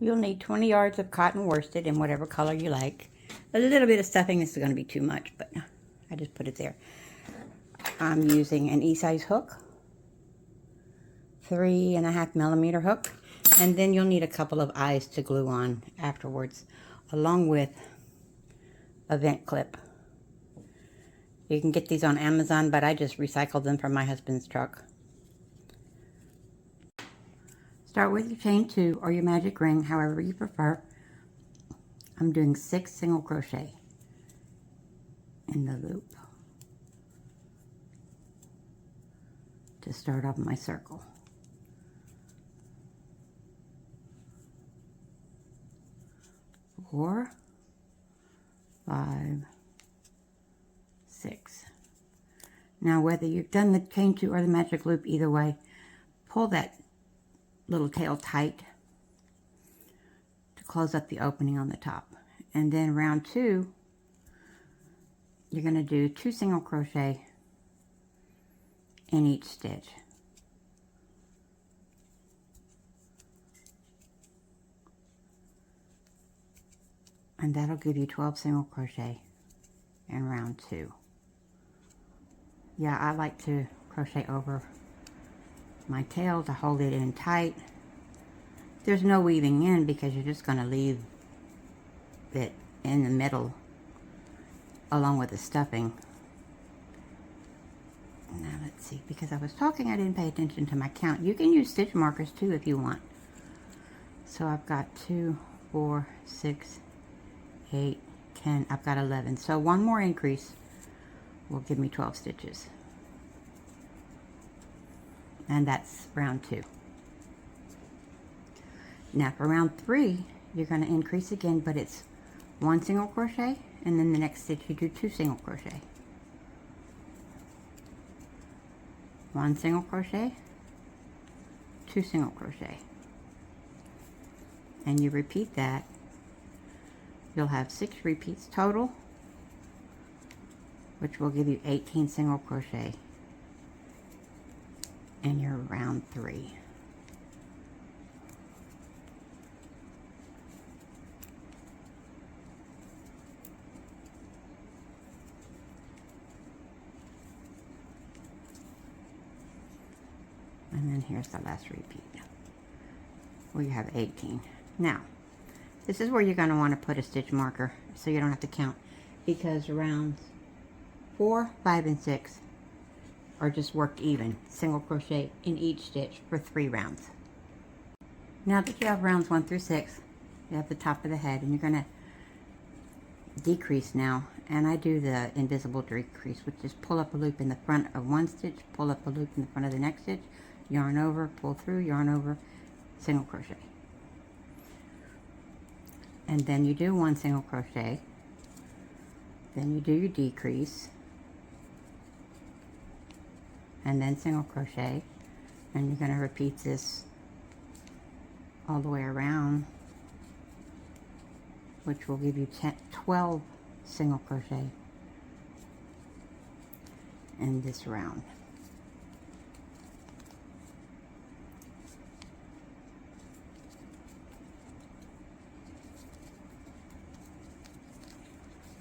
You'll need 20 yards of cotton worsted in whatever color you like. A little bit of stuffing, this is going to be too much, but I just put it there. I'm using an E-size hook, 3.5 millimeter hook, and then you'll need a couple of eyes to glue on afterwards, along with a vent clip. You can get these on Amazon, but I just recycled them from my husband's truck. Start with your chain 2 or your magic ring, however you prefer. I'm doing 6 single crochet in the loop to start off my circle. 4, 5, 6. Now whether you've done the chain 2 or the magic loop, either way, pull that little tail tight to close up the opening on the top. And then round 2, you're going to do 2 single crochet in each stitch. And that'll give you 12 single crochet in round 2. Yeah, I like to crochet over my tail to hold it in tight. There's no weaving in because you're just going to leave it in the middle along with the stuffing. Now let's see, because I was talking I didn't pay attention to my count. You can use stitch markers too if you want. So I've got 2, 4, 6, 8, 10, I've got 11. So one more increase will give me 12 stitches. And that's round 2. Now for round 3, you're going to increase again, but it's 1 single crochet, and then the next stitch you do 2 single crochet. 1 single crochet, 2 single crochet. And you repeat that. You'll have 6 repeats total, which will give you 18 single crochet in your round 3. And then here's the last repeat, where you have 18. Now, this is where you're going to want to put a stitch marker so you don't have to count, because rounds 4, 5, and 6 are just worked even, single crochet in each stitch for 3 rounds. Now that you have rounds 1 through 6, you have the top of the head, and you're going to decrease now. And I do the invisible decrease, which is pull up a loop in the front of one stitch, pull up a loop in the front of the next stitch, yarn over, pull through, yarn over, single crochet. And then you do 1 single crochet, then you do your decrease, and then single crochet, and you're going to repeat this all the way around, which will give you 12 single crochet in this round.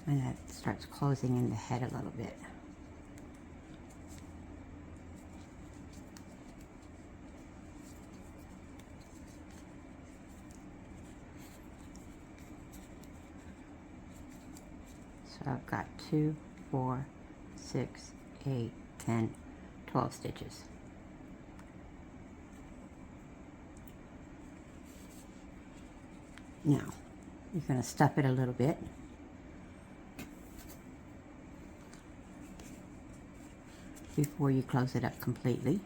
And that starts closing in the head a little bit. So I've got 2, 4, 6, 8, 10, 12 stitches. Now, you're going to stuff it a little bit. Before you close it up completely.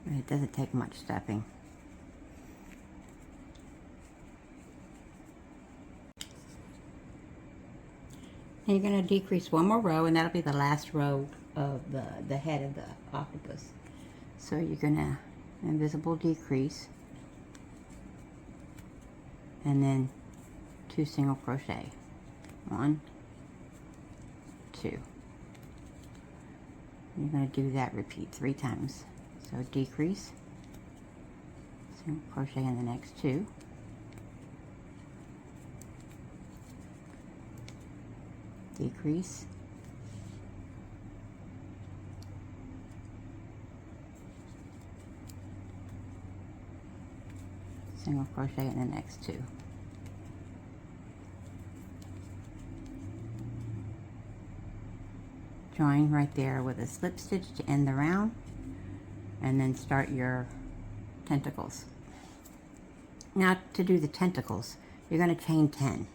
And it doesn't take much stuffing. And you're going to decrease 1 more row, and that'll be the last row of the head of the octopus. So you're going to invisible decrease, and then 2 single crochet. 1, 2. You're going to do that repeat 3 times. So decrease, single crochet in the next 2, decrease, single crochet in the next 2. Join right there with a slip stitch to end the round, and then start your tentacles. Now to do the tentacles, you're going to chain 10.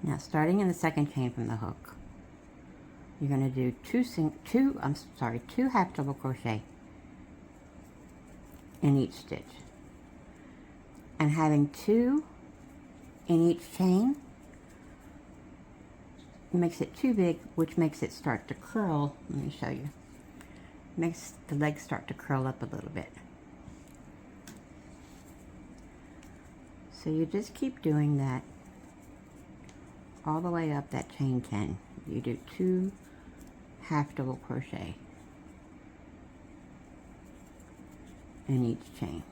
Now starting in the second chain from the hook, you're going to do two half double crochet in each stitch, and having 2 in each chain makes it too big, which makes it start to curl. Let me show you. Makes the legs start to curl up a little bit. So you just keep doing that all the way up that chain 10. You do 2 half double crochet in each chain.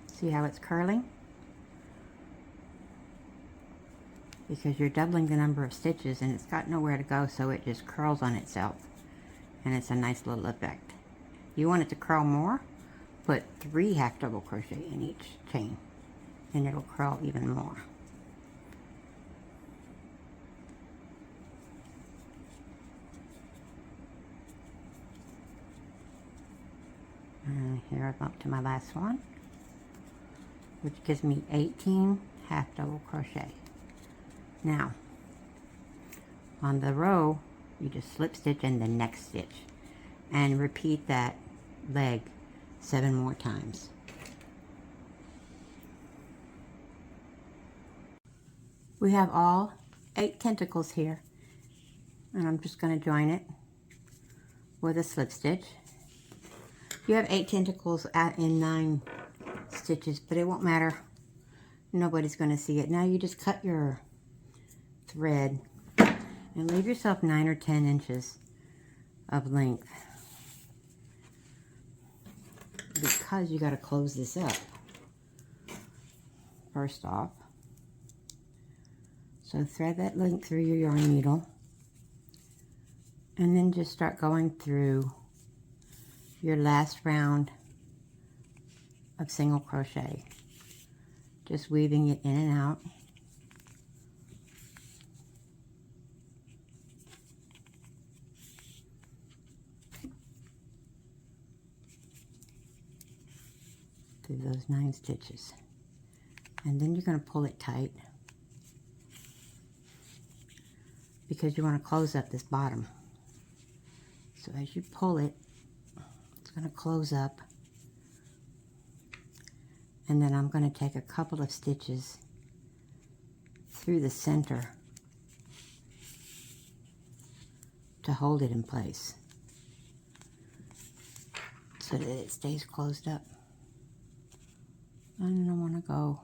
See how it's curling? Because you're doubling the number of stitches and it's got nowhere to go, so it just curls on itself. And it's a nice little effect. You want it to curl more? Put 3 half double crochet in each chain and it'll curl even more. And here I'm up to my last one, which gives me 18 half double crochet. Now, on the row, you just slip stitch in the next stitch and repeat that leg 7 more times. We have all 8 tentacles here, and I'm just going to join it with a slip stitch. You have 8 tentacles in 9 stitches, but it won't matter. Nobody's going to see it. Now you just cut your thread and leave yourself 9 or 10 inches of length, because you got to close this up first off. So thread that length through your yarn needle and then just start going through your last round of single crochet, just weaving it in and out. Through those 9 stitches, and then you're going to pull it tight because you want to close up this bottom. So as you pull it, it's going to close up, and then I'm going to take a couple of stitches through the center to hold it in place so that it stays closed up. And I want to go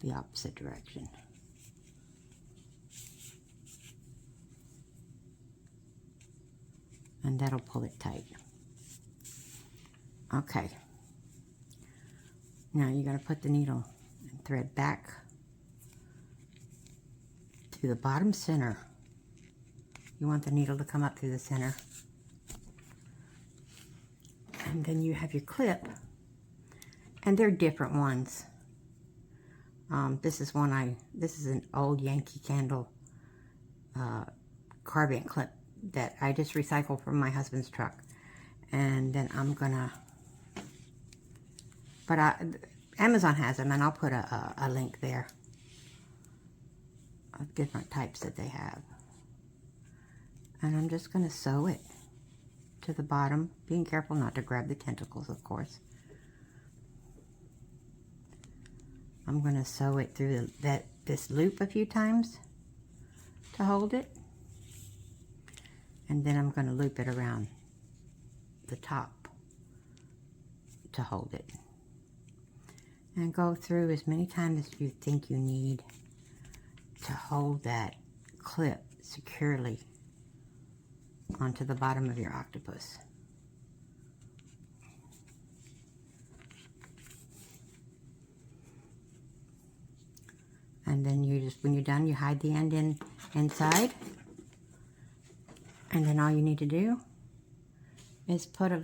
the opposite direction. And that'll pull it tight. Okay. Now you're going to put the needle and thread back to the bottom center. You want the needle to come up through the center. And then you have your clip. And they're different ones. This is an old Yankee Candle carbon clip that I just recycled from my husband's truck. And then I'm gonna, Amazon has them, and I'll put a link there of different types that they have. And I'm just gonna sew it to the bottom, being careful not to grab the tentacles, of course. I'm going to sew it through this loop a few times to hold it. And then I'm going to loop it around the top to hold it. And go through as many times as you think you need to hold that clip securely onto the bottom of your octopus. And then you just, when you're done, you hide the end inside. And then all you need to do is put a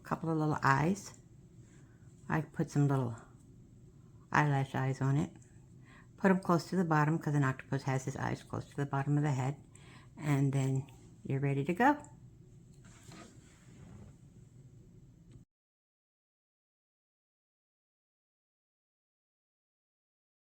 couple of little eyes. I put some little eyelash eyes on it. Put them close to the bottom because an octopus has his eyes close to the bottom of the head. And then you're ready to go.